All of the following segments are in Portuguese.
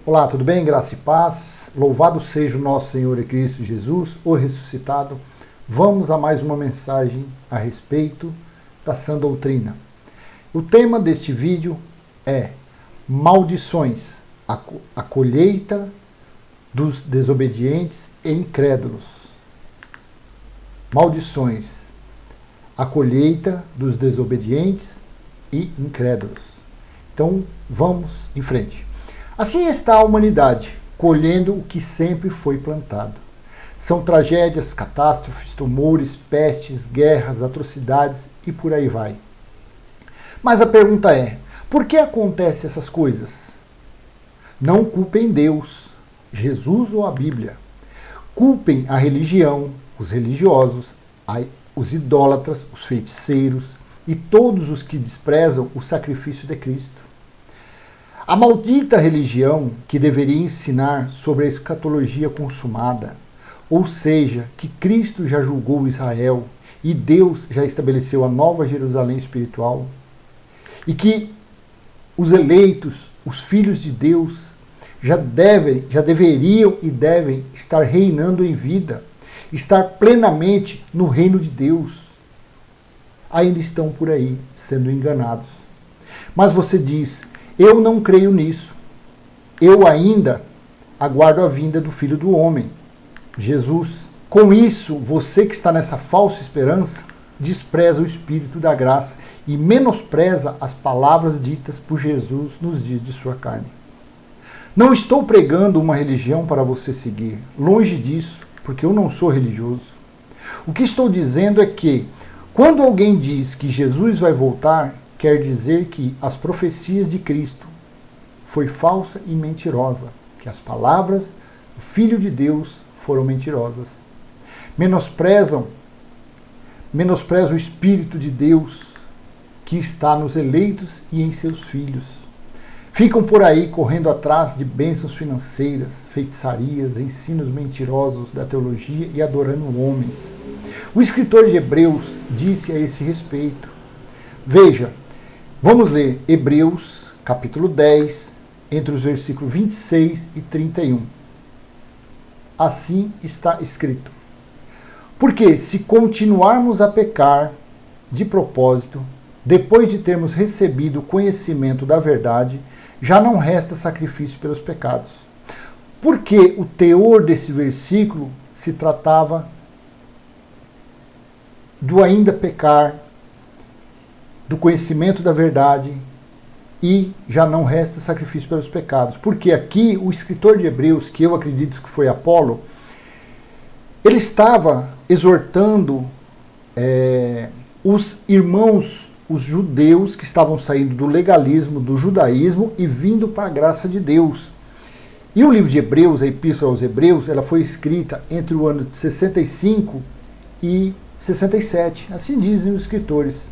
Olá, tudo bem? Graça e paz. Louvado seja o nosso Senhor e Cristo Jesus, o ressuscitado. Vamos a mais uma mensagem a respeito da sã doutrina. O tema deste vídeo é maldições, a colheita dos desobedientes e incrédulos. Maldições, a colheita dos desobedientes e incrédulos. Então, vamos em frente. Assim está a humanidade, colhendo o que sempre foi plantado. São tragédias, catástrofes, tumores, pestes, guerras, atrocidades e por aí vai. Mas a pergunta é, por que acontecem essas coisas? Não culpem Deus, Jesus ou a Bíblia. Culpem a religião, os religiosos, os idólatras, os feiticeiros e todos os que desprezam o sacrifício de Cristo. A maldita religião que deveria ensinar sobre a escatologia consumada, ou seja, que Cristo já julgou Israel e Deus já estabeleceu a nova Jerusalém espiritual, e que os eleitos, os filhos de Deus, já deveriam e devem estar reinando em vida, estar plenamente no reino de Deus, ainda estão por aí sendo enganados. Mas você diz, eu não creio nisso. Eu ainda aguardo a vinda do Filho do Homem, Jesus. Com isso, você que está nessa falsa esperança, despreza o Espírito da graça e menospreza as palavras ditas por Jesus nos dias de sua carne. Não estou pregando uma religião para você seguir. Longe disso, porque eu não sou religioso. O que estou dizendo é que, quando alguém diz que Jesus vai voltar, quer dizer que as profecias de Cristo foi falsa e mentirosa, que as palavras do Filho de Deus foram mentirosas. Menosprezam o Espírito de Deus que está nos eleitos e em seus filhos. Ficam por aí correndo atrás de bênçãos financeiras, feitiçarias, ensinos mentirosos da teologia e adorando homens. O escritor de Hebreus disse a esse respeito. Veja, vamos ler Hebreus, capítulo 10, entre os versículos 26 e 31. Assim está escrito. Porque se continuarmos a pecar de propósito, depois de termos recebido o conhecimento da verdade, já não resta sacrifício pelos pecados. Porque o teor desse versículo se tratava do ainda pecar, do conhecimento da verdade, e já não resta sacrifício pelos pecados. Porque aqui o escritor de Hebreus, que eu acredito que foi Apolo, ele estava exortando os irmãos, os judeus que estavam saindo do legalismo, do judaísmo e vindo para a graça de Deus. E o livro de Hebreus, a Epístola aos Hebreus, ela foi escrita entre o ano de 65 e 67, assim dizem os escritores.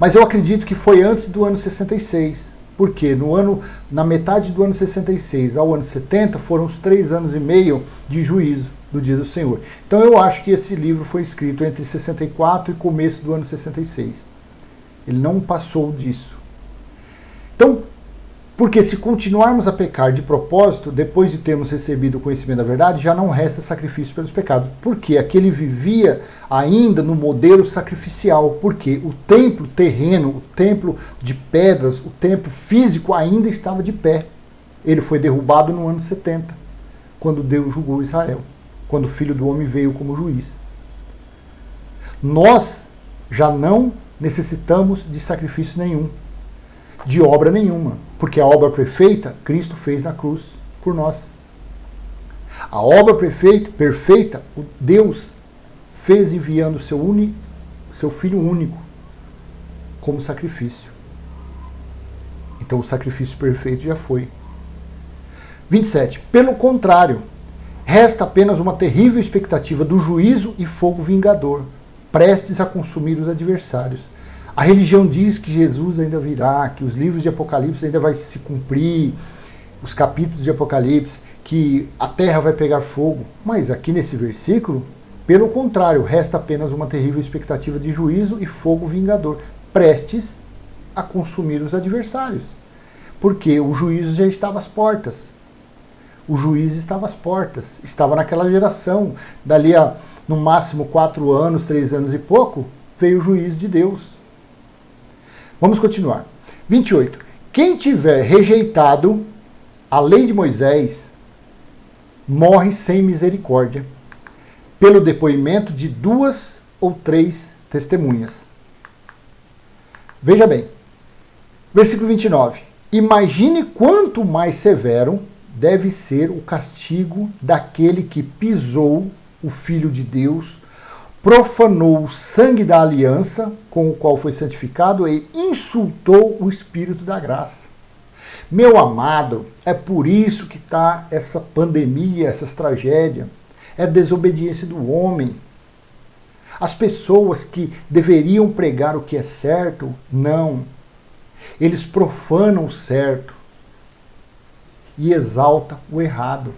Mas eu acredito que foi antes do ano 66, porque na metade do ano 66 ao ano 70 foram os 3 anos e meio de juízo do dia do Senhor. Então eu acho que esse livro foi escrito entre 64 e começo do ano 66. Ele não passou disso. Então, porque se continuarmos a pecar de propósito, depois de termos recebido o conhecimento da verdade, já não resta sacrifício pelos pecados. Porque aquele vivia ainda no modelo sacrificial. Porque o templo terreno, o templo de pedras, o templo físico ainda estava de pé. Ele foi derrubado no ano 70, quando Deus julgou Israel, quando o Filho do Homem veio como juiz. Nós já não necessitamos de sacrifício nenhum, de obra nenhuma, porque a obra perfeita Cristo fez na cruz por nós. A obra perfeita, Deus fez enviando seu Filho único como sacrifício. Então o sacrifício perfeito já foi. 27. Pelo contrário, resta apenas uma terrível expectativa do juízo e fogo vingador, prestes a consumir os adversários. A religião diz que Jesus ainda virá, que os livros de Apocalipse ainda vai se cumprir, os capítulos de Apocalipse, que a terra vai pegar fogo. Mas aqui nesse versículo, pelo contrário, resta apenas uma terrível expectativa de juízo e fogo vingador, prestes a consumir os adversários. Porque o juízo já estava às portas. O juiz estava às portas, estava naquela geração. Dali a, no máximo, 4 anos, 3 anos e pouco, veio o juízo de Deus. Vamos continuar. 28. Quem tiver rejeitado a lei de Moisés, morre sem misericórdia, pelo depoimento de 2 ou 3 testemunhas. Veja bem, versículo 29. Imagine quanto mais severo deve ser o castigo daquele que pisou o Filho de Deus, profanou o sangue da aliança com o qual foi santificado e insultou o Espírito da graça. Meu amado, é por isso que está essa pandemia, essas tragédias. É a desobediência do homem. As pessoas que deveriam pregar o que é certo, não. Eles profanam o certo e exaltam o errado.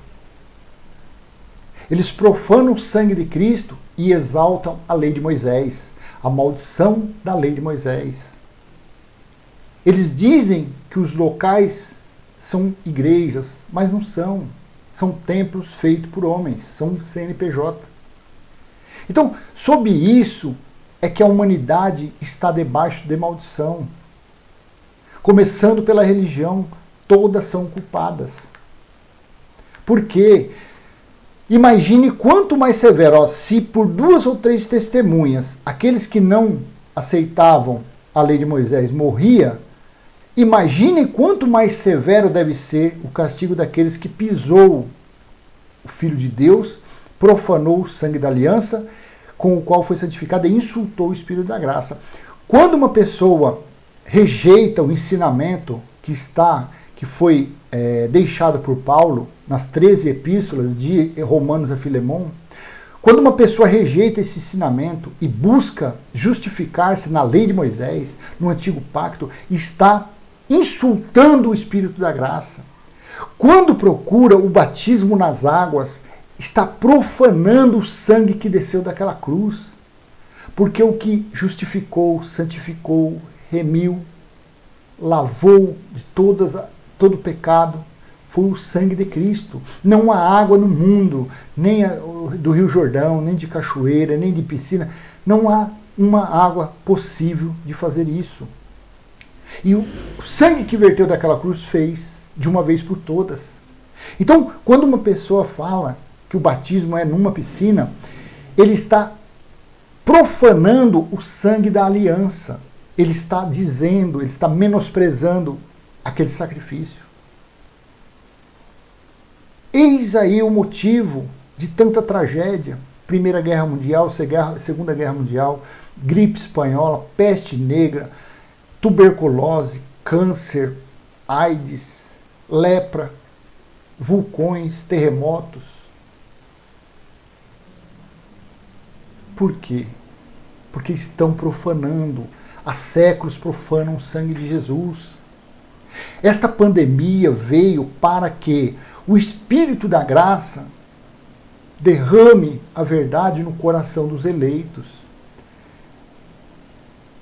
Eles profanam o sangue de Cristo e exaltam a lei de Moisés, a maldição da lei de Moisés. Eles dizem que os locais são igrejas, mas não são. São templos feitos por homens, são CNPJ. Então, sob isso é que a humanidade está debaixo de maldição. Começando pela religião, todas são culpadas. Por quê? Imagine quanto mais severo, ó, se por 2 ou 3 testemunhas, aqueles que não aceitavam a lei de Moisés morria, imagine quanto mais severo deve ser o castigo daqueles que pisou o Filho de Deus, profanou o sangue da aliança, com o qual foi santificado e insultou o Espírito da graça. Quando uma pessoa rejeita o ensinamento que foi deixado por Paulo nas 13 epístolas de Romanos a Filemon, quando uma pessoa rejeita esse ensinamento e busca justificar-se na lei de Moisés, no antigo pacto, está insultando o Espírito da graça. Quando procura o batismo nas águas, está profanando o sangue que desceu daquela cruz. Porque o que justificou, santificou, remiu, lavou de todo pecado foi o sangue de Cristo. Não há água no mundo, nem do Rio Jordão, nem de cachoeira, nem de piscina. Não há uma água possível de fazer isso. E o sangue que verteu daquela cruz fez de uma vez por todas. Então, quando uma pessoa fala que o batismo é numa piscina, ele está profanando o sangue da aliança. Ele está dizendo, ele está menosprezando aquele sacrifício. Eis aí o motivo de tanta tragédia. Primeira Guerra Mundial, Segunda Guerra Mundial, gripe espanhola, peste negra, tuberculose, câncer, AIDS, lepra, vulcões, terremotos. Por quê? Porque estão profanando. Há séculos profanam o sangue de Jesus. Esta pandemia veio para que o Espírito da graça derrame a verdade no coração dos eleitos.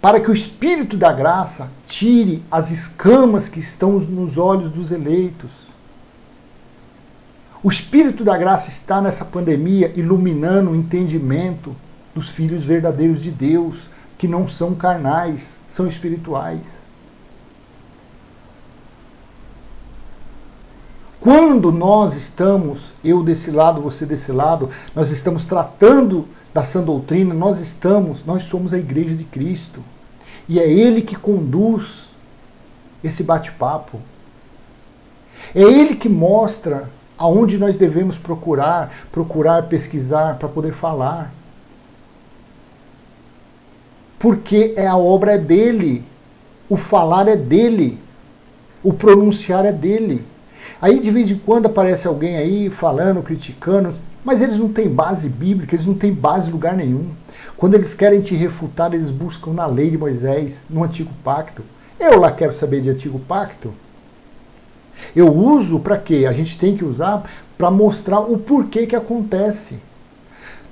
Para que o Espírito da graça tire as escamas que estão nos olhos dos eleitos. O Espírito da graça está nessa pandemia iluminando o entendimento dos filhos verdadeiros de Deus, que não são carnais, são espirituais. Quando nós estamos, eu desse lado, você desse lado, nós estamos tratando da sã doutrina, nós somos a igreja de Cristo. E é Ele que conduz esse bate-papo. É Ele que mostra aonde nós devemos procurar, pesquisar para poder falar. Porque a obra é dele, o falar é dele, o pronunciar é dele. Aí de vez em quando aparece alguém aí falando, criticando, mas eles não têm base bíblica, eles não têm base em lugar nenhum. Quando eles querem te refutar, eles buscam na lei de Moisés, no Antigo Pacto. Eu lá quero saber de Antigo Pacto. Eu uso para quê? A gente tem que usar para mostrar o porquê que acontece.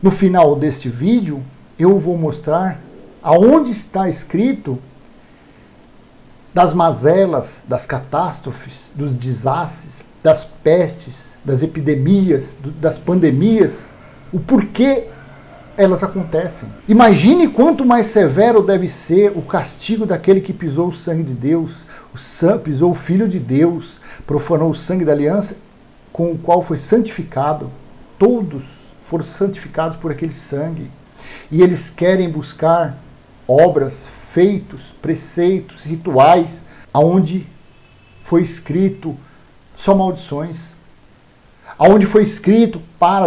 No final deste vídeo, eu vou mostrar aonde está escrito das mazelas, das catástrofes, dos desastres, das pestes, das epidemias, das pandemias, o porquê elas acontecem. Imagine quanto mais severo deve ser o castigo daquele que pisou o sangue de Deus, pisou o Filho de Deus, profanou o sangue da aliança com o qual foi santificado. Todos foram santificados por aquele sangue. E eles querem buscar obras, feitos, preceitos, rituais, aonde foi escrito só maldições. Aonde foi escrito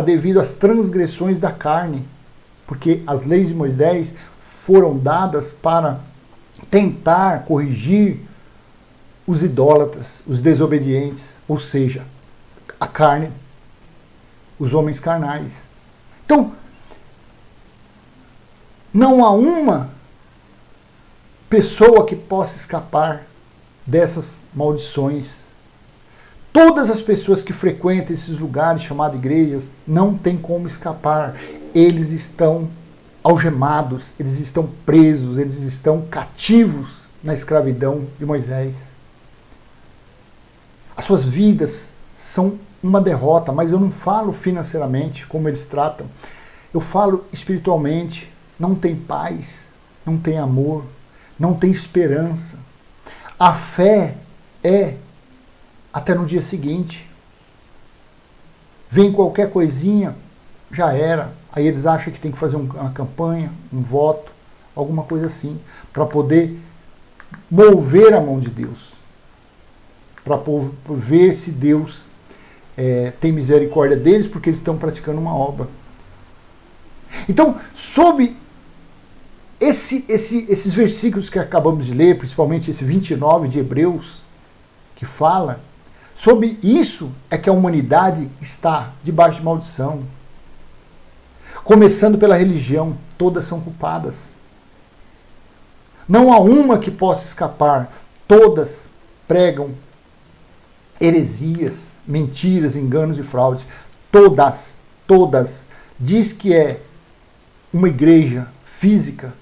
devido às transgressões da carne. Porque as leis de Moisés foram dadas para tentar corrigir os idólatras, os desobedientes, ou seja, a carne, os homens carnais. Então, não há uma pessoa que possa escapar dessas maldições. Todas as pessoas que frequentam esses lugares chamados igrejas não têm como escapar. Eles estão algemados, eles estão presos, eles estão cativos na escravidão de Moisés. As suas vidas são uma derrota, mas eu não falo financeiramente, como eles tratam. Eu falo espiritualmente. Não tem paz, não tem amor, não tem esperança. A fé é até no dia seguinte. Vem qualquer coisinha, já era. Aí eles acham que tem que fazer uma campanha, um voto, alguma coisa assim, para poder mover a mão de Deus. Para ver se Deus tem misericórdia deles, porque eles estão praticando uma obra. Então, sob esses versículos que acabamos de ler, principalmente esse 29 de Hebreus, que fala, sobre isso é que a humanidade está debaixo de maldição. Começando pela religião, todas são culpadas. Não há uma que possa escapar, todas pregam heresias, mentiras, enganos e fraudes. Todas. Diz que é uma igreja física,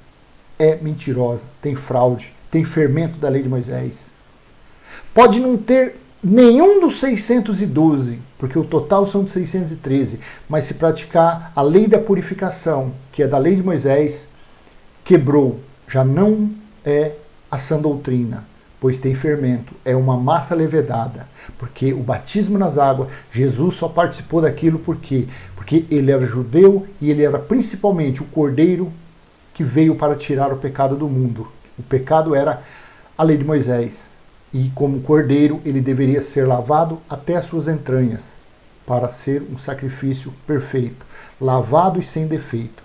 é mentirosa, tem fraude, tem fermento da lei de Moisés. Pode não ter nenhum dos 612, porque o total são de 613, mas se praticar a lei da purificação, que é da lei de Moisés, quebrou, já não é a sã doutrina, pois tem fermento, é uma massa levedada, porque o batismo nas águas, Jesus só participou daquilo porque ele era judeu e ele era principalmente o cordeiro que veio para tirar o pecado do mundo. O pecado era a lei de Moisés. E como cordeiro, ele deveria ser lavado até as suas entranhas, para ser um sacrifício perfeito, lavado e sem defeito.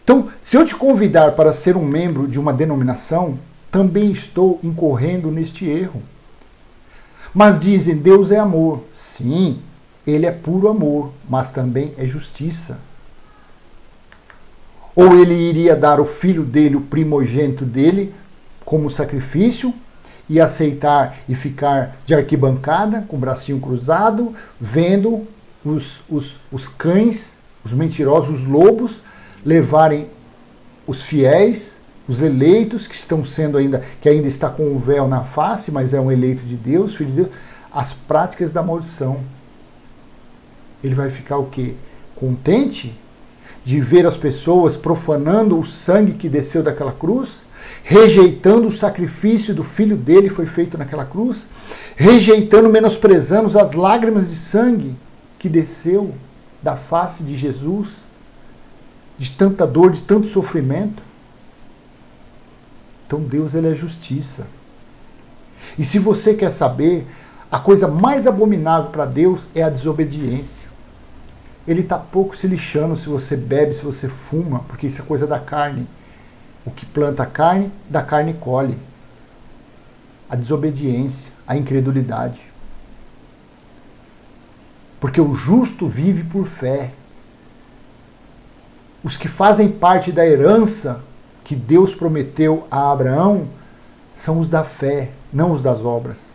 Então, se eu te convidar para ser um membro de uma denominação, também estou incorrendo neste erro. Mas dizem, Deus é amor. Sim, ele é puro amor, mas também é justiça. Ou ele iria dar o filho dele, o primogênito dele, como sacrifício, e aceitar e ficar de arquibancada, com o bracinho cruzado, vendo os cães, os mentirosos, os lobos, levarem os fiéis, os eleitos, que estão sendo que ainda está com o véu na face, mas é um eleito de Deus, filho de Deus, as práticas da maldição. Ele vai ficar o quê? Contente de ver as pessoas profanando o sangue que desceu daquela cruz, rejeitando o sacrifício do filho dele que foi feito naquela cruz, rejeitando, menosprezando as lágrimas de sangue que desceu da face de Jesus, de tanta dor, de tanto sofrimento. Então Deus, ele é justiça. E se você quer saber, a coisa mais abominável para Deus é a desobediência. Ele está pouco se lixando se você bebe, se você fuma, porque isso é coisa da carne. O que planta a carne, da carne colhe. A desobediência, a incredulidade. Porque o justo vive por fé. Os que fazem parte da herança que Deus prometeu a Abraão são os da fé, não os das obras.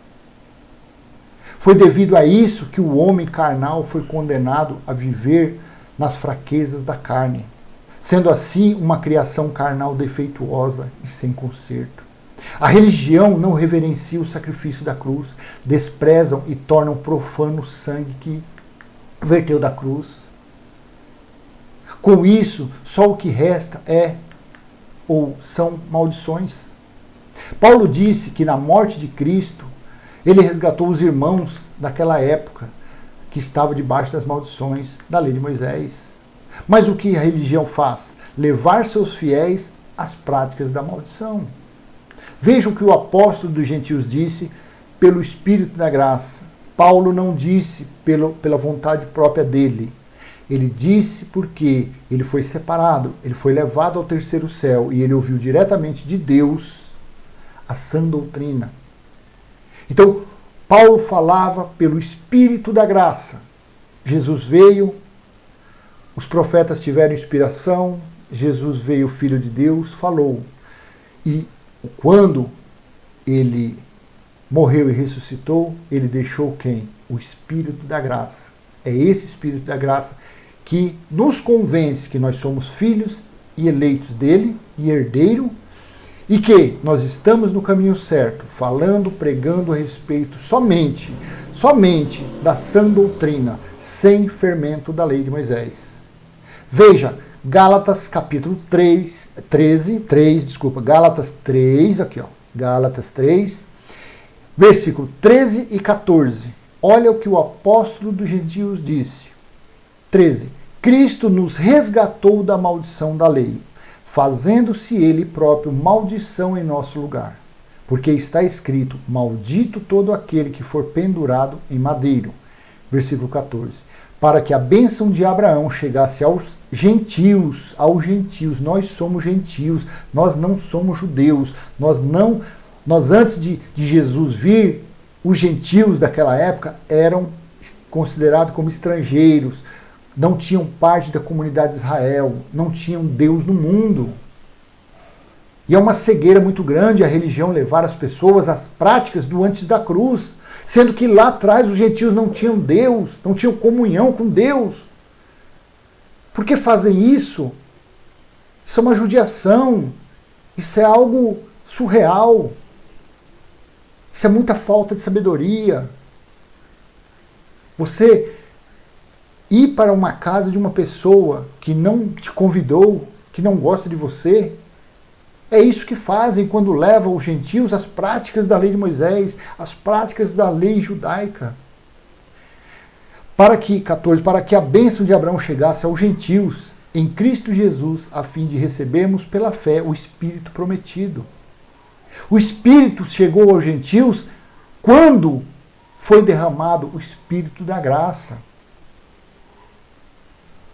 Foi devido a isso que o homem carnal foi condenado a viver nas fraquezas da carne, sendo assim uma criação carnal defeituosa e sem conserto. A religião não reverencia o sacrifício da cruz, desprezam e tornam profano o sangue que verteu da cruz. Com isso, só o que resta são maldições. Paulo disse que na morte de Cristo, ele resgatou os irmãos daquela época que estavam debaixo das maldições da lei de Moisés. Mas o que a religião faz? Levar seus fiéis às práticas da maldição. Vejam o que o apóstolo dos gentios disse pelo Espírito da graça. Paulo não disse pela vontade própria dele. Ele disse porque ele foi separado, ele foi levado ao terceiro céu e ele ouviu diretamente de Deus a sã doutrina. Então, Paulo falava pelo Espírito da graça. Jesus veio, os profetas tiveram inspiração, Jesus veio, o Filho de Deus, falou. E quando ele morreu e ressuscitou, ele deixou quem? O Espírito da graça. É esse Espírito da graça que nos convence que nós somos filhos e eleitos dele e herdeiro e que nós estamos no caminho certo, falando, pregando a respeito somente da sã doutrina, sem fermento da lei de Moisés. Veja, Gálatas capítulo 3, Gálatas 3, aqui ó, Gálatas 3, versículo 13 e 14. Olha o que o apóstolo dos gentios disse. 13. Cristo nos resgatou da maldição da lei, fazendo-se ele próprio maldição em nosso lugar. Porque está escrito, maldito todo aquele que for pendurado em madeiro. Versículo 14. Para que a bênção de Abraão chegasse aos gentios, nós somos gentios, nós não somos judeus, nós antes de Jesus vir, os gentios daquela época eram considerados como estrangeiros, não tinham parte da comunidade de Israel, não tinham Deus no mundo. E é uma cegueira muito grande a religião levar as pessoas às práticas do antes da cruz, sendo que lá atrás os gentios não tinham Deus, não tinham comunhão com Deus. Por que fazem isso? Isso é uma judiação, isso é algo surreal, isso é muita falta de sabedoria. Você ir para uma casa de uma pessoa que não te convidou, que não gosta de você, é isso que fazem quando levam os gentios às práticas da lei de Moisés, às práticas da lei judaica. Para que a bênção de Abraão chegasse aos gentios em Cristo Jesus, a fim de recebermos pela fé o Espírito prometido. O Espírito chegou aos gentios quando foi derramado o Espírito da graça.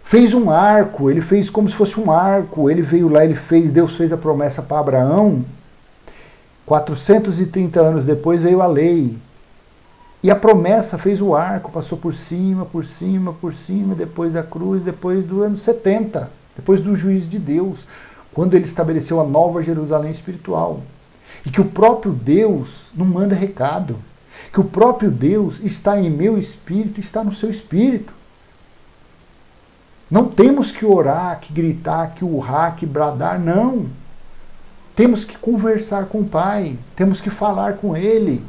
Fez um arco, ele fez como se fosse um arco, ele veio lá, Deus fez a promessa para Abraão, 430 anos depois veio a lei, e a promessa fez o arco, passou por cima, depois da cruz, depois do ano 70, depois do juízo de Deus, quando ele estabeleceu a nova Jerusalém espiritual, e que o próprio Deus não manda recado, que o próprio Deus está em meu espírito, está no seu espírito. Não temos que orar, que gritar, que urrar, que bradar, não. Temos que conversar com o Pai, temos que falar com Ele,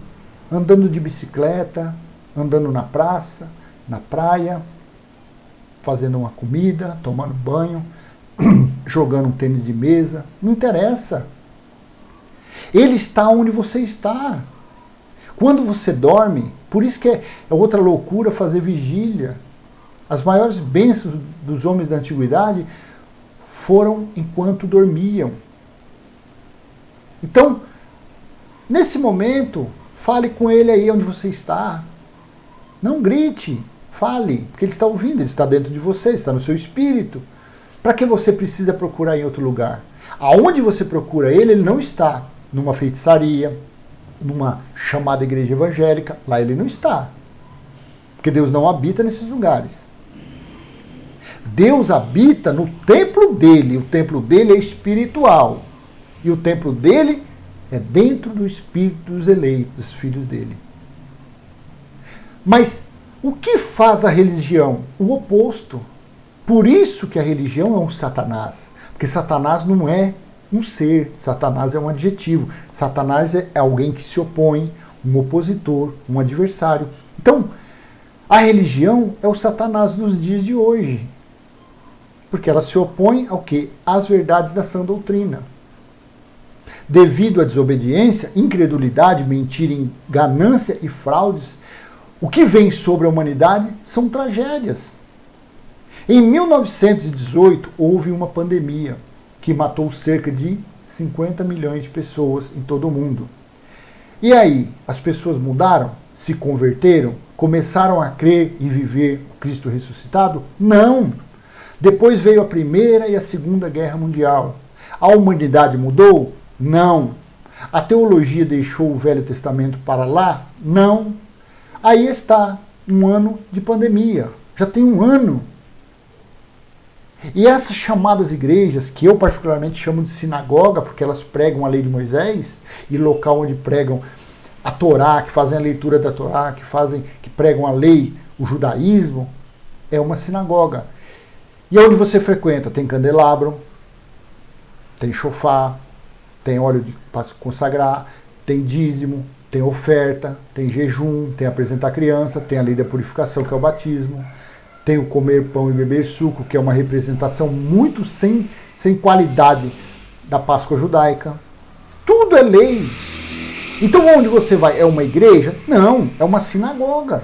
andando de bicicleta, andando na praça, na praia, fazendo uma comida, tomando banho, jogando um tênis de mesa, não interessa. Ele está onde você está. Quando você dorme, por isso que é outra loucura fazer vigília. As maiores bênçãos dos homens da antiguidade foram enquanto dormiam. Então, nesse momento, fale com ele aí onde você está. Não grite, fale, porque ele está ouvindo, ele está dentro de você, está no seu espírito. Para que você precisa procurar em outro lugar? Aonde você procura ele não está numa feitiçaria, numa chamada igreja evangélica, lá ele não está. Porque Deus não habita nesses lugares. Deus habita no templo dele, o templo dele é espiritual. E o templo dele é dentro do espírito dos eleitos, dos filhos dele. Mas o que faz a religião? O oposto. Por isso que a religião é um Satanás. Porque Satanás não é um ser, Satanás é um adjetivo. Satanás é alguém que se opõe, um opositor, um adversário. Então, a religião é o Satanás dos dias de hoje. Porque ela se opõe ao quê? Às verdades da sã doutrina. Devido à desobediência, incredulidade, mentira, ganância e fraudes, o que vem sobre a humanidade são tragédias. Em 1918, houve uma pandemia que matou cerca de 50 milhões de pessoas em todo o mundo. E aí, as pessoas mudaram? Se converteram? Começaram a crer e viver o Cristo ressuscitado? Não! Depois veio a Primeira e a Segunda Guerra Mundial. A humanidade mudou? Não. A teologia deixou o Velho Testamento para lá? Não. Aí está, um ano de pandemia. Já tem um ano. E essas chamadas igrejas, que eu particularmente chamo de sinagoga, porque elas pregam a lei de Moisés, e local onde pregam a Torá, que fazem a leitura da Torá, que pregam a lei, o judaísmo, é uma sinagoga. E onde você frequenta? Tem candelabro, tem chofar, tem óleo para consagrar, tem dízimo, tem oferta, tem jejum, tem apresentar criança, tem a lei da purificação, que é o batismo, tem o comer pão e beber suco, que é uma representação muito sem qualidade da Páscoa judaica. Tudo é lei. Então onde você vai? É uma igreja? Não, é uma sinagoga.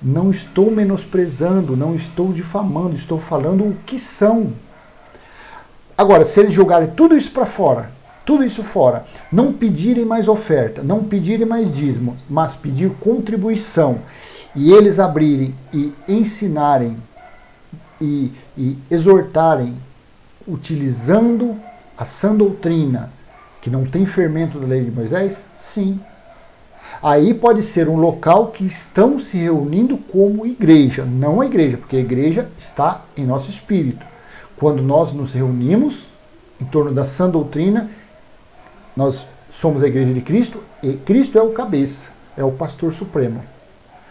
Não estou menosprezando, não estou difamando, estou falando o que são. Agora, se eles jogarem tudo isso para fora, tudo isso fora, não pedirem mais oferta, não pedirem mais dízimo, mas pedir contribuição, e eles abrirem e ensinarem e exortarem, utilizando a sã doutrina, que não tem fermento da lei de Moisés, sim. Aí pode ser um local que estão se reunindo como igreja, não a igreja, porque a igreja está em nosso espírito. Quando nós nos reunimos em torno da sã doutrina, nós somos a igreja de Cristo, e Cristo é o cabeça, é o pastor supremo.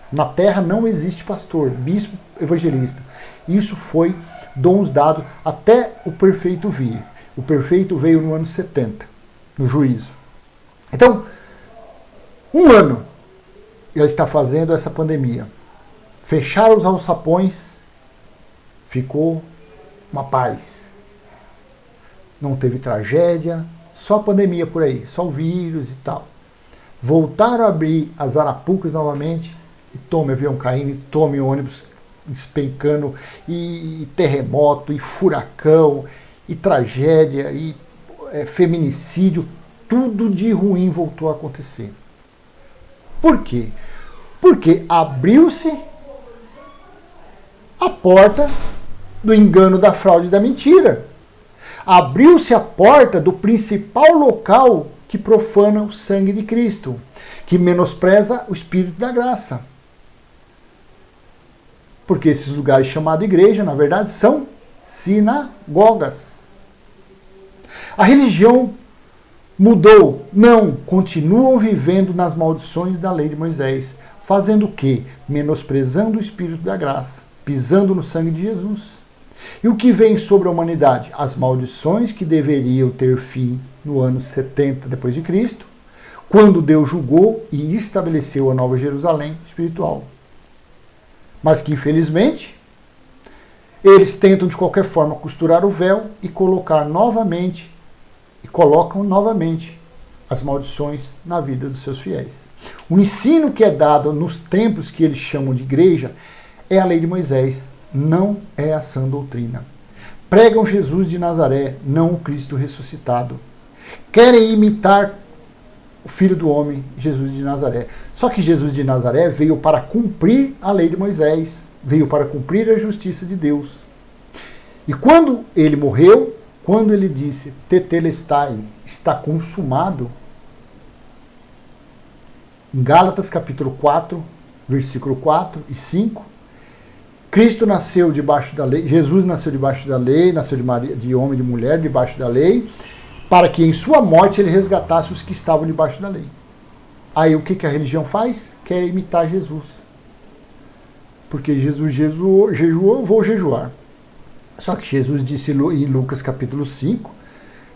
Na terra não existe pastor, bispo, evangelista. Isso foi dons dados até o perfeito vir. O perfeito veio no ano 70, no juízo. Então, um ano já está fazendo essa pandemia. Fecharam os alçapões, ficou uma paz. Não teve tragédia, só pandemia por aí, só o vírus e tal. Voltaram a abrir as arapucas novamente, e tome avião caindo, e tome ônibus despencando, e terremoto, e furacão, e tragédia, e feminicídio, tudo de ruim voltou a acontecer. Por quê? Porque abriu-se a porta do engano, da fraude e da mentira. Abriu-se a porta do principal local que profana o sangue de Cristo, que menospreza o Espírito da graça. Porque esses lugares chamados igreja, na verdade, são sinagogas. A religião mudou? Não, continuam vivendo nas maldições da lei de Moisés. Fazendo o quê? Menosprezando o Espírito da graça, pisando no sangue de Jesus. E o que vem sobre a humanidade? As maldições que deveriam ter fim no ano 70 depois de Cristo, quando Deus julgou e estabeleceu a Nova Jerusalém espiritual. Mas que, infelizmente, eles tentam de qualquer forma costurar o véu e colocam novamente as maldições na vida dos seus fiéis. O ensino que é dado nos templos que eles chamam de igreja é a lei de Moisés, não é a sã doutrina. Pregam Jesus de Nazaré, não o Cristo ressuscitado. Querem imitar o Filho do Homem, Jesus de Nazaré. Só que Jesus de Nazaré veio para cumprir a lei de Moisés, veio para cumprir a justiça de Deus. E quando ele morreu, quando ele disse, tetelestai, está consumado, em Gálatas capítulo 4, versículo 4 e 5, Cristo nasceu debaixo da lei, Jesus nasceu debaixo da lei, nasceu de homem e de mulher debaixo da lei, para que em sua morte ele resgatasse os que estavam debaixo da lei. Aí o que a religião faz? Quer imitar Jesus. Porque Jesus jejuou, vou jejuar. Só que Jesus disse em Lucas capítulo 5,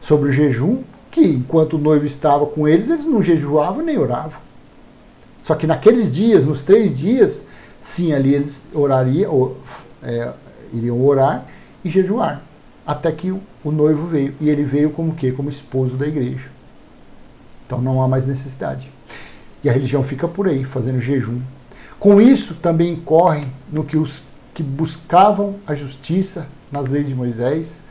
sobre o jejum, que enquanto o noivo estava com eles não jejuavam nem oravam. Só que naqueles dias, nos 3 dias, sim, ali eles iriam orar e jejuar. Até que o noivo veio. E ele veio como o quê? Como esposo da igreja. Então não há mais necessidade. E a religião fica por aí, fazendo jejum. Com isso, também incorre no que os que buscavam a justiça nas leis de Moisés,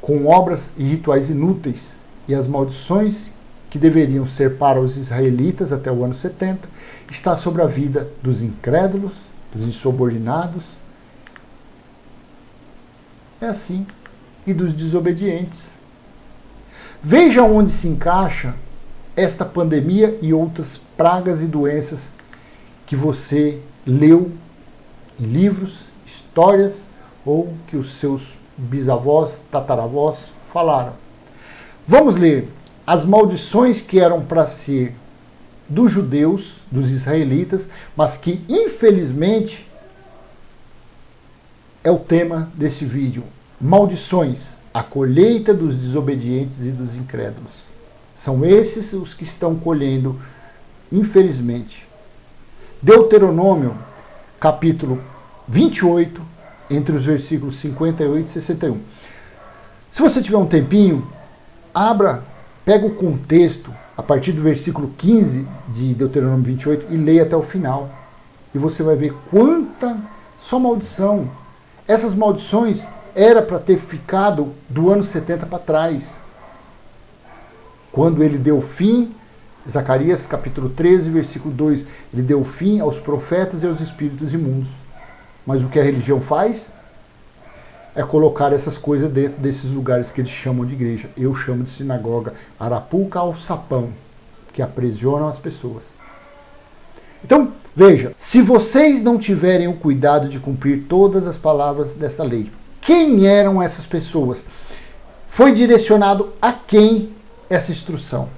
com obras e rituais inúteis, e as maldições que deveriam ser para os israelitas até o ano 70, está sobre a vida dos incrédulos, dos insubordinados, é assim, e dos desobedientes. Veja onde se encaixa esta pandemia e outras pragas e doenças que você leu em livros, histórias, ou que os seus bisavós, tataravós falaram. Vamos ler as maldições que eram para ser dos judeus, dos israelitas, mas que infelizmente é o tema desse vídeo. Maldições, a colheita dos desobedientes e dos incrédulos. São esses os que estão colhendo, infelizmente. Deuteronômio, capítulo 28, entre os versículos 58 e 61. Se você tiver um tempinho, pega o contexto, a partir do versículo 15 de Deuteronômio 28 e leia até o final. E você vai ver quanta só maldição. Essas maldições era para ter ficado do ano 70 para trás. Quando ele deu fim, Zacarias capítulo 13, versículo 2, ele deu fim aos profetas e aos espíritos imundos. Mas o que a religião faz é colocar essas coisas dentro desses lugares que eles chamam de igreja. Eu chamo de sinagoga, arapuca ao sapão, que aprisionam as pessoas. Então, veja, se vocês não tiverem o cuidado de cumprir todas as palavras desta lei, quem eram essas pessoas? Foi direcionado a quem essa instrução?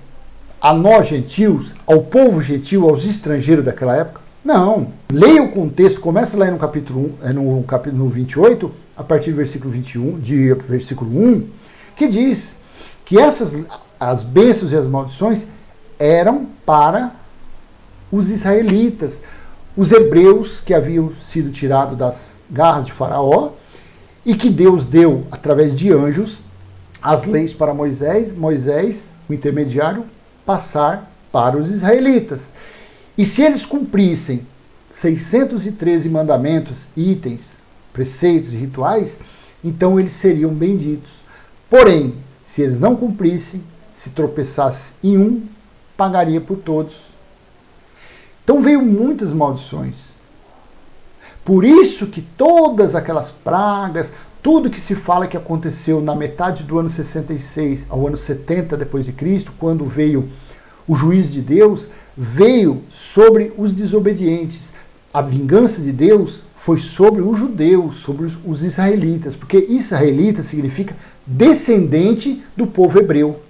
A nós gentios, ao povo gentil, aos estrangeiros daquela época? Não. Leia o contexto, começa lá no capítulo 1, no 28, a partir do versículo 21, de versículo 1, que diz que as bênçãos e as maldições eram para os israelitas, os hebreus que haviam sido tirados das garras de Faraó e que Deus deu, através de anjos, as leis para Moisés, o intermediário, passar para os israelitas. E se eles cumprissem 613 mandamentos, itens, preceitos e rituais, então eles seriam benditos. Porém, se eles não cumprissem, se tropeçasse em um, pagaria por todos. Então veio muitas maldições. Por isso que todas aquelas pragas, tudo que se fala que aconteceu na metade do ano 66 ao ano 70 depois de Cristo, quando veio o juízo de Deus, veio sobre os desobedientes. A vingança de Deus foi sobre os judeus, sobre os israelitas, porque israelita significa descendente do povo hebreu.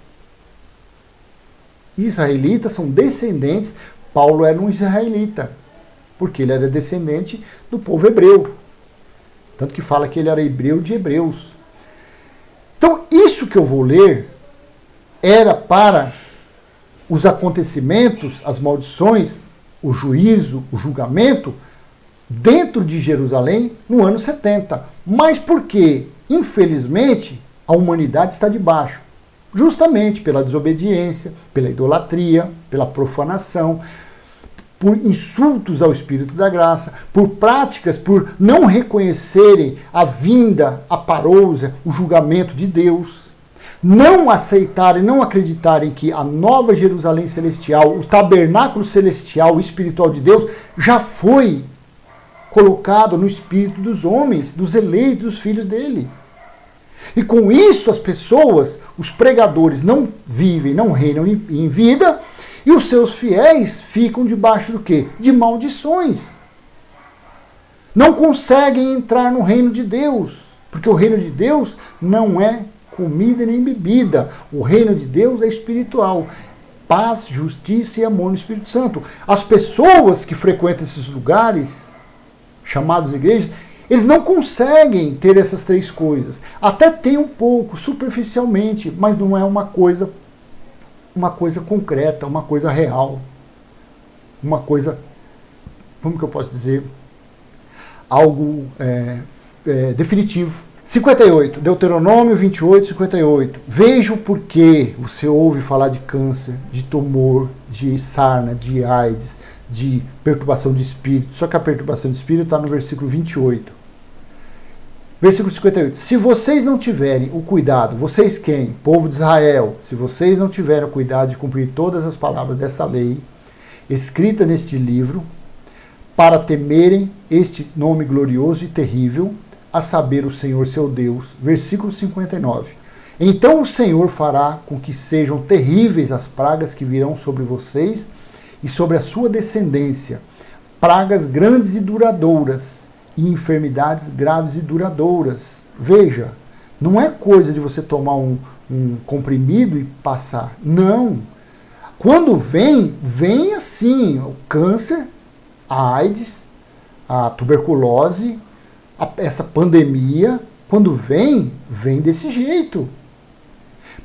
Israelitas são descendentes. Paulo era um israelita, porque ele era descendente do povo hebreu. Tanto que fala que ele era hebreu de hebreus. Então, isso que eu vou ler era para os acontecimentos, as maldições, o juízo, o julgamento, dentro de Jerusalém no ano 70. Mas por quê? Infelizmente, a humanidade está debaixo. Justamente pela desobediência, pela idolatria, pela profanação, por insultos ao Espírito da Graça, por práticas, por não reconhecerem a vinda, a parousia, o julgamento de Deus, não aceitarem, não acreditarem que a nova Jerusalém celestial, o tabernáculo celestial, o espiritual de Deus, já foi colocado no espírito dos homens, dos eleitos, dos filhos dele. E com isso as pessoas, os pregadores, não vivem, não reinam em vida, e os seus fiéis ficam debaixo do quê? De maldições. Não conseguem entrar no reino de Deus, porque o reino de Deus não é comida nem bebida. O reino de Deus é espiritual. Paz, justiça e amor no Espírito Santo. As pessoas que frequentam esses lugares, chamados igrejas, Eles não conseguem ter essas três coisas. Até tem um pouco, superficialmente, mas não é uma coisa concreta, uma coisa real. Uma coisa, como que eu posso dizer? Algo definitivo. 58, Deuteronômio 28, 58. Veja o porquê você ouve falar de câncer, de tumor, de sarna, de AIDS, de perturbação de espírito. Só que a perturbação de espírito está no versículo 28. Versículo 58. Se vocês não tiverem o cuidado, vocês quem? Povo de Israel. Se vocês não tiverem o cuidado de cumprir todas as palavras desta lei, escrita neste livro, para temerem este nome glorioso e terrível, a saber o Senhor seu Deus. Versículo 59. Então o Senhor fará com que sejam terríveis as pragas que virão sobre vocês e sobre a sua descendência, pragas grandes e duradouras, e enfermidades graves e duradouras. Veja, não é coisa de você tomar um comprimido e passar. Não. Quando vem assim, o câncer, a AIDS, a tuberculose, essa pandemia, quando vem desse jeito.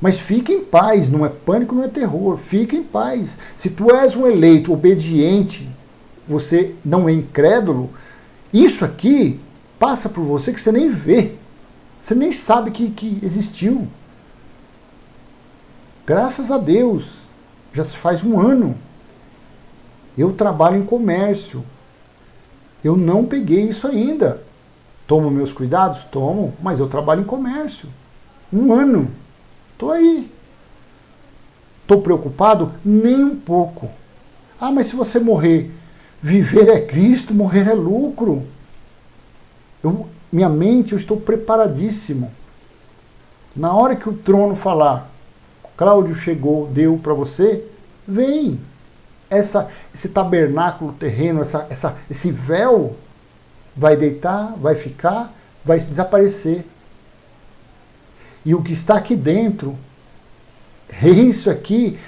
Mas fica em paz, não é pânico, não é terror, fica em paz. Se tu és um eleito obediente, você não é incrédulo, isso aqui passa por você que você nem vê, você nem sabe que existiu. Graças a Deus, já se faz um ano. Eu trabalho em comércio, eu não peguei isso ainda. Tomo meus cuidados? Tomo, mas eu trabalho em comércio. Um ano. Estou aí. Estou preocupado? Nem um pouco. Ah, mas se você morrer, viver é Cristo, morrer é lucro. Minha mente, eu estou preparadíssimo. Na hora que o trono falar, Cláudio chegou, deu para você, vem. Esse tabernáculo terreno, esse véu, vai deitar, vai ficar, vai desaparecer. E o que está aqui dentro, isso aqui,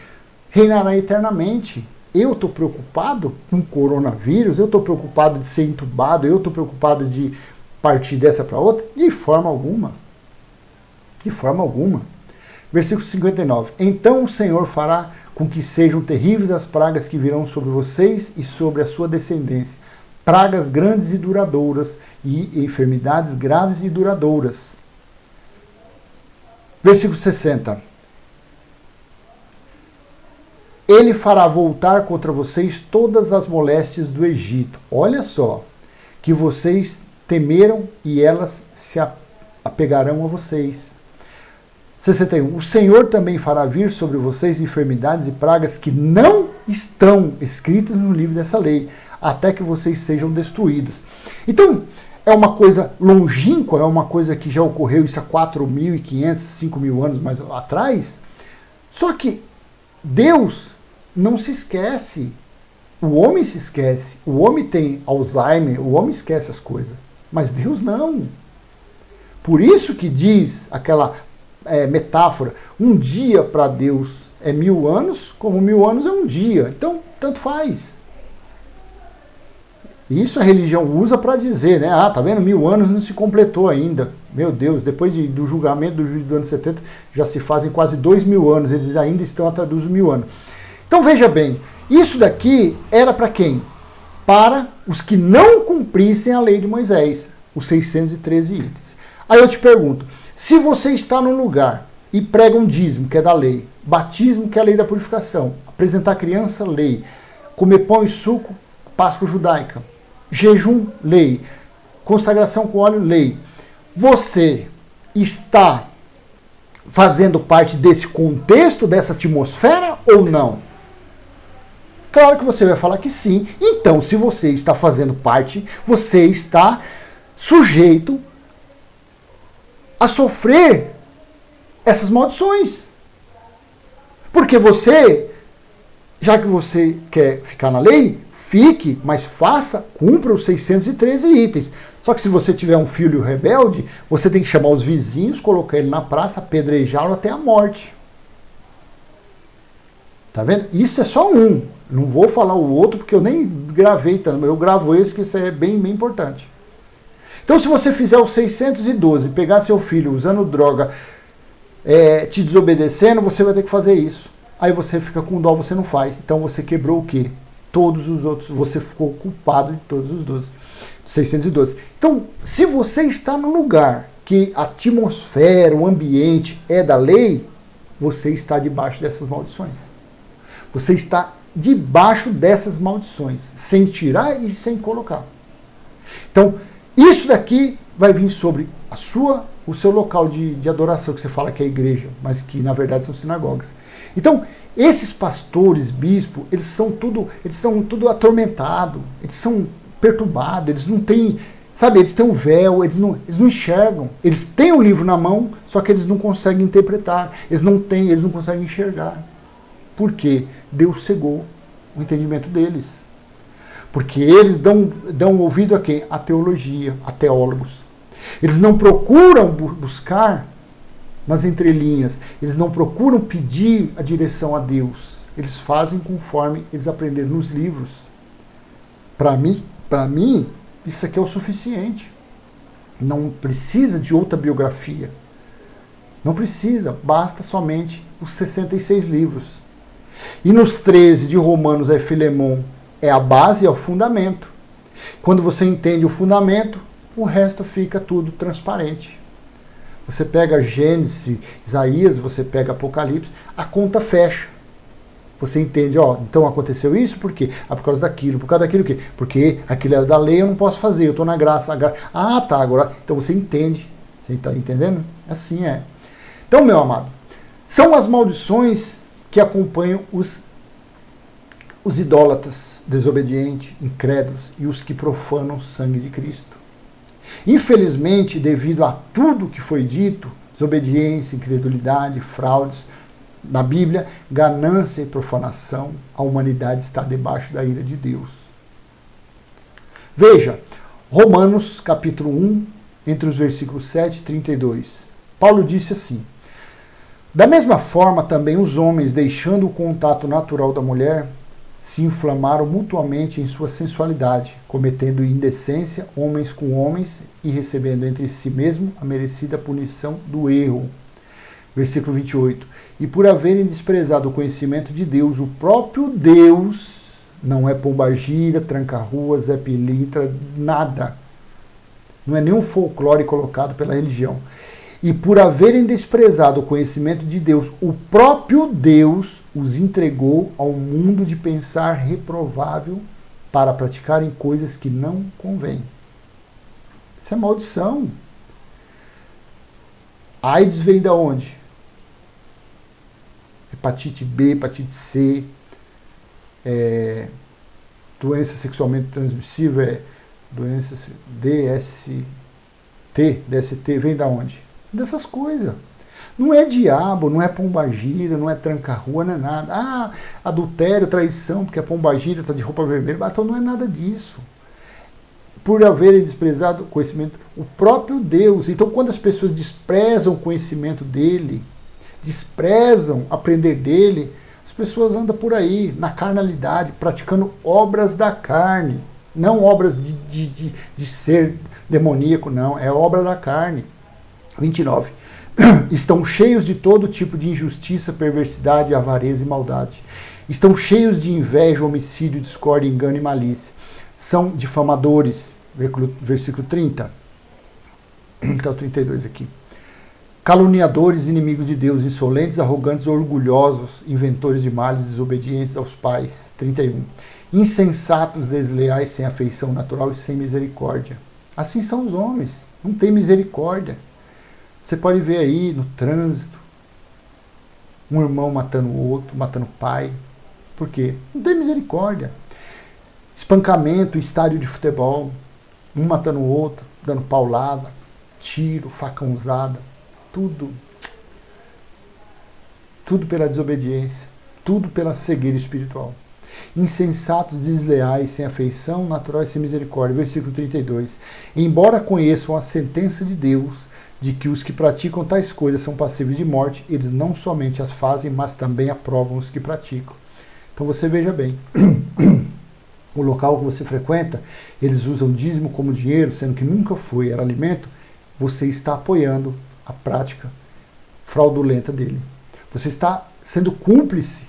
reinará eternamente. Eu estou preocupado com coronavírus, eu estou preocupado de ser entubado, eu estou preocupado de partir dessa para outra? De forma alguma. De forma alguma. Versículo 59. Então o Senhor fará com que sejam terríveis as pragas que virão sobre vocês e sobre a sua descendência. Pragas grandes e duradouras e enfermidades graves e duradouras. Versículo 60. Ele fará voltar contra vocês todas as moléstias do Egito. Olha só, que vocês temeram e elas se apegarão a vocês. 61. O Senhor também fará vir sobre vocês enfermidades e pragas que não estão escritas no livro dessa lei, até que vocês sejam destruídos. Então, é uma coisa longínqua, é uma coisa que já ocorreu isso há 4.500, 5.000 anos mais atrás. Só que Deus não se esquece. O homem se esquece. O homem tem Alzheimer, o homem esquece as coisas. Mas Deus não. Por isso que diz aquela metáfora, um dia para Deus é 1.000 anos, como 1.000 anos é um dia. Então, tanto faz. Isso a religião usa para dizer, né? Ah, tá vendo? 1.000 anos não se completou ainda. Meu Deus, depois do julgamento do juiz do ano 70, já se fazem quase 2.000 anos. Eles ainda estão atrás dos 1.000 anos. Então veja bem, isso daqui era para quem? Para os que não cumprissem a lei de Moisés, os 613 itens. Aí eu te pergunto, se você está num lugar e prega um dízimo, que é da lei, batismo, que é a lei da purificação, apresentar criança, lei, comer pão e suco, Páscoa judaica, jejum, lei, consagração com óleo, lei, você está fazendo parte desse contexto, dessa atmosfera ou não? Claro que você vai falar que sim. Então, se você está fazendo parte, você está sujeito a sofrer essas maldições. Porque você, já que você quer ficar na lei, fique, mas cumpra os 613 itens. Só que se você tiver um filho rebelde, você tem que chamar os vizinhos, colocar ele na praça, apedrejá-lo até a morte. Tá vendo? Isso é só um. Não vou falar o outro porque eu nem gravei tanto, eu gravo esse que isso é bem, bem importante. Então, se você fizer o 612, pegar seu filho usando droga, te desobedecendo, você vai ter que fazer isso. Aí você fica com dó, você não faz. Então você quebrou o quê? Todos os outros, você ficou culpado de todos os 12. 612. Então, se você está num lugar que a atmosfera, o ambiente é da lei, você está debaixo dessas maldições. Você está debaixo dessas maldições, sem tirar e sem colocar. Então, isso daqui vai vir sobre o seu local de adoração, que você fala que é a igreja, mas que na verdade são sinagogas. Então, esses pastores, bispos, eles são tudo atormentados, eles são perturbados, eles não têm, sabe, eles têm um véu, eles não enxergam. Eles têm o livro na mão, só que eles não conseguem interpretar, eles não conseguem enxergar. Por quê? Deus cegou o entendimento deles. Porque eles dão ouvido a quem? A teologia, a teólogos. Eles não procuram buscar nas entrelinhas, eles não procuram pedir a direção a Deus. Eles fazem conforme eles aprenderam nos livros. Para mim, isso aqui é o suficiente. Não precisa de outra biografia. Não precisa, basta somente os 66 livros. E nos 13 de Romanos é Filemon, é a base, é o fundamento. Quando você entende o fundamento, o resto fica tudo transparente. Você pega Gênesis, Isaías, você pega Apocalipse, a conta fecha. Você entende, então aconteceu isso por quê? Por causa daquilo. Por causa daquilo o quê? Porque aquilo era da lei, eu não posso fazer, eu estou na graça. Tá, agora. Então você entende. Você está entendendo? Assim é. Então, meu amado, são as maldições que acompanham os idólatras, desobedientes, incrédulos e os que profanam o sangue de Cristo. Infelizmente, devido a tudo que foi dito, desobediência, incredulidade, fraudes, na Bíblia, ganância e profanação, a humanidade está debaixo da ira de Deus. Veja, Romanos capítulo 1, entre os versículos 7 e 32. Paulo disse assim: da mesma forma também os homens, deixando o contato natural da mulher, se inflamaram mutuamente em sua sensualidade, cometendo indecência homens com homens e recebendo entre si mesmo a merecida punição do erro. Versículo 28. E por haverem desprezado o conhecimento de Deus, o próprio Deus, não é pombagira, tranca-ruas, é pilintra, nada. Não é nenhum folclore colocado pela religião. E por haverem desprezado o conhecimento de Deus, o próprio Deus os entregou ao mundo de pensar reprovável para praticarem coisas que não convêm. Isso é maldição. AIDS vem da onde? Hepatite B, hepatite C, doença sexualmente transmissível, doença DST vem da onde? Dessas coisas. Não é diabo, não é pombagira, não é tranca-rua, não é nada. Adultério, traição, porque a pombagira está de roupa vermelha. Então não é nada disso. Por haverem desprezado o conhecimento, o próprio Deus. Então quando as pessoas desprezam o conhecimento dele, desprezam aprender dele, as pessoas andam por aí, na carnalidade, praticando obras da carne. Não obras de ser demoníaco, não. É obra da carne. 29. Estão cheios de todo tipo de injustiça, perversidade, avareza e maldade. Estão cheios de inveja, homicídio, discórdia, engano e malícia. São difamadores. Versículo 30. Está o 32 aqui. Caluniadores, inimigos de Deus, insolentes, arrogantes, orgulhosos, inventores de males, desobedientes aos pais. 31. Insensatos, desleais, sem afeição natural e sem misericórdia. Assim são os homens. Não tem misericórdia. Você pode ver aí no trânsito, um irmão matando o outro, matando o pai. Por quê? Não tem misericórdia. Espancamento, estádio de futebol, um matando o outro, dando paulada, tiro, facãozada, tudo pela desobediência, tudo pela cegueira espiritual. Insensatos, desleais, sem afeição natural e sem misericórdia. Versículo 32. Embora conheçam a sentença de Deus, de que os que praticam tais coisas são passíveis de morte, eles não somente as fazem, mas também aprovam os que praticam. Então você veja bem, o local que você frequenta, eles usam dízimo como dinheiro, sendo que nunca foi, era alimento, você está apoiando a prática fraudulenta dele. Você está sendo cúmplice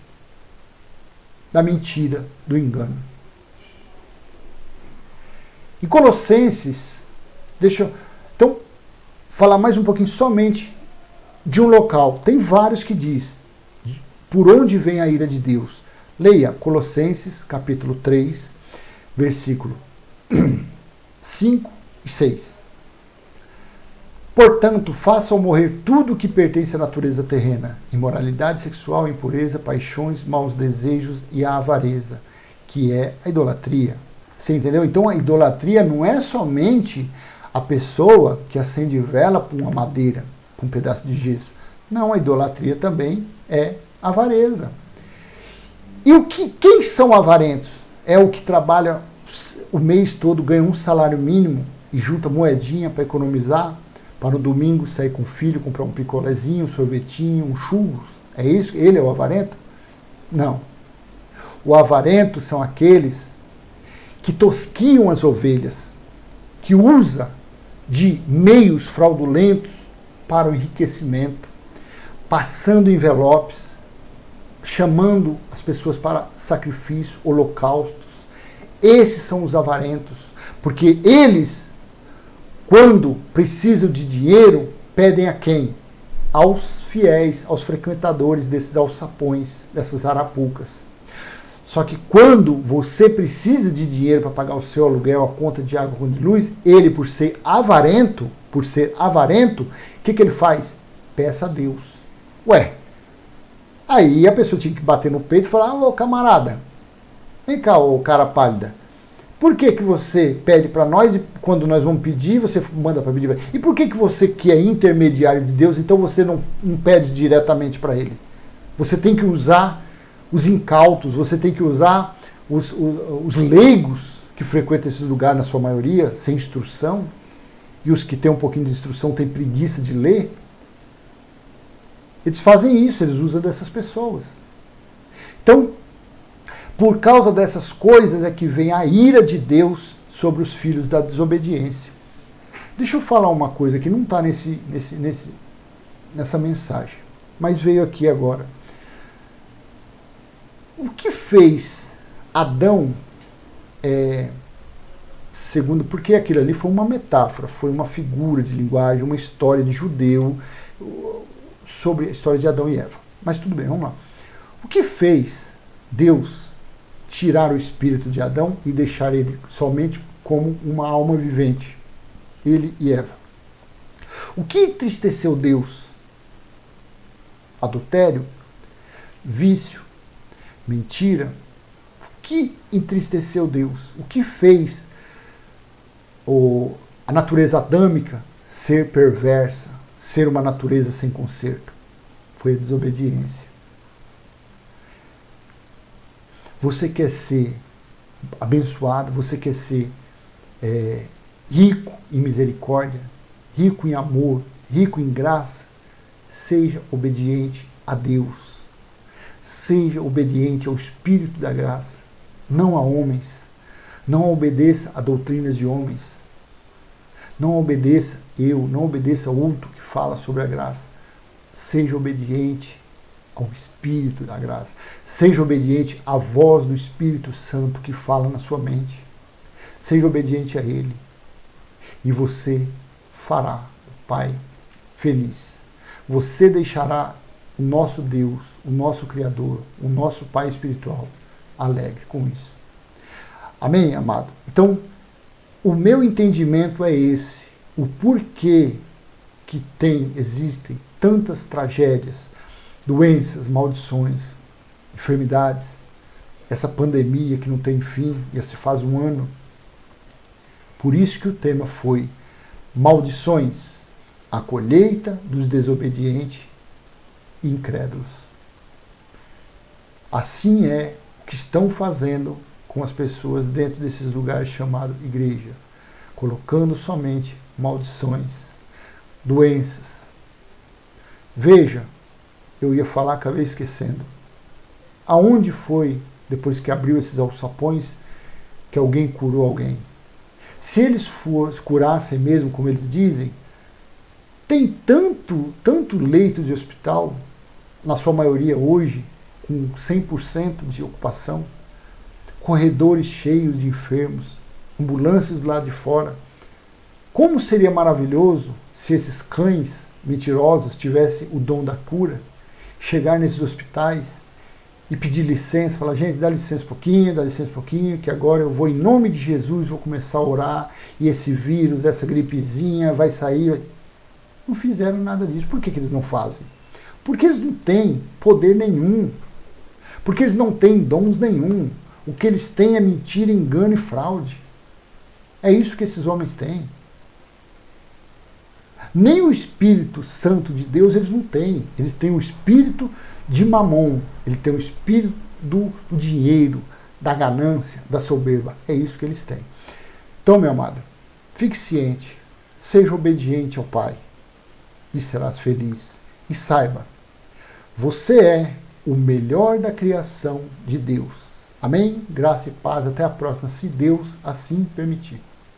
da mentira, do engano. Em Colossenses, deixa eu então falar mais um pouquinho somente de um local. Tem vários que diz por onde vem a ira de Deus. Leia Colossenses, capítulo 3, versículo 5 e 6. Portanto, façam morrer tudo o que pertence à natureza terrena: imoralidade sexual, impureza, paixões, maus desejos e a avareza, que é a idolatria. Você entendeu? Então a idolatria não é somente a pessoa que acende vela com uma madeira, com um pedaço de gesso. Não, a idolatria também é avareza. E quem são avarentos? É o que trabalha o mês todo, ganha um salário mínimo e junta moedinha para economizar, para no domingo sair com o filho, comprar um picolézinho, um sorvetinho, um churros. É isso? Ele é o avarento? Não. O avarento são aqueles que tosquiam as ovelhas, que usa de meios fraudulentos para o enriquecimento, passando envelopes, chamando as pessoas para sacrifício, holocaustos. Esses são os avarentos, porque eles, quando precisam de dinheiro, pedem a quem? Aos fiéis, aos frequentadores desses alçapões, dessas arapucas. Só que quando você precisa de dinheiro para pagar o seu aluguel, a conta de água, a conta de luz, ele, por ser avarento, o que ele faz? Peça a Deus. Ué, aí a pessoa tinha que bater no peito e falar: ô camarada, vem cá, ô cara pálida, por que você pede para nós e quando nós vamos pedir, você manda para pedir? E por que você que é intermediário de Deus, então você não pede diretamente para ele? Você tem que usar os incautos, você tem que usar os leigos que frequentam esses lugares, na sua maioria, sem instrução, e os que têm um pouquinho de instrução têm preguiça de ler. Eles fazem isso, eles usam dessas pessoas. Então, por causa dessas coisas é que vem a ira de Deus sobre os filhos da desobediência. Deixa eu falar uma coisa que não está nessa mensagem, mas veio aqui agora. O que fez Adão, segundo, porque aquilo ali foi uma metáfora, foi uma figura de linguagem, uma história de judeu sobre a história de Adão e Eva. Mas tudo bem, vamos lá. O que fez Deus tirar o espírito de Adão e deixar ele somente como uma alma vivente? Ele e Eva. O que entristeceu Deus? Adultério? Vício? Mentira? O que entristeceu Deus? O que fez a natureza adâmica ser perversa, ser uma natureza sem conserto? Foi a desobediência. Você quer ser abençoado, você quer ser rico em misericórdia, rico em amor, rico em graça? Seja obediente a Deus. Seja obediente ao Espírito da graça, não a homens. Não obedeça a doutrinas de homens. Não obedeça não obedeça outro que fala sobre a graça. Seja obediente ao Espírito da graça. Seja obediente à voz do Espírito Santo que fala na sua mente. Seja obediente a Ele. E você fará o Pai feliz. Você deixará o nosso Deus, o nosso Criador, o nosso Pai espiritual alegre com isso. Amém, amado? Então, o meu entendimento é esse. O porquê que existem tantas tragédias, doenças, maldições, enfermidades, essa pandemia que não tem fim, já se faz um ano. Por isso que o tema foi maldições, a colheita dos desobedientes e incrédulos. Assim é o que estão fazendo com as pessoas dentro desses lugares chamados igreja, colocando somente maldições, doenças. Veja, eu ia falar, acabei esquecendo. Aonde foi, depois que abriu esses alçapões, que alguém curou alguém. Se eles curassem mesmo, como eles dizem, tem tanto leito de hospital, na sua maioria hoje, com 100% de ocupação, corredores cheios de enfermos, ambulâncias do lado de fora. Como seria maravilhoso se esses cães mentirosos tivessem o dom da cura, chegar nesses hospitais e pedir licença, falar, gente, dá licença um pouquinho, que agora eu vou, em nome de Jesus, vou começar a orar, e esse vírus, essa gripezinha vai sair. Não fizeram nada disso. Por que eles não fazem? Porque eles não têm poder nenhum. Porque eles não têm dons nenhum. O que eles têm é mentira, engano e fraude. É isso que esses homens têm. Nem o Espírito Santo de Deus eles não têm. Eles têm o espírito de Mamon. Ele tem o espírito do dinheiro, da ganância, da soberba. É isso que eles têm. Então, meu amado, fique ciente. Seja obediente ao Pai. E serás feliz. E saiba, você é o melhor da criação de Deus. Amém? Graça e paz. Até a próxima, se Deus assim permitir.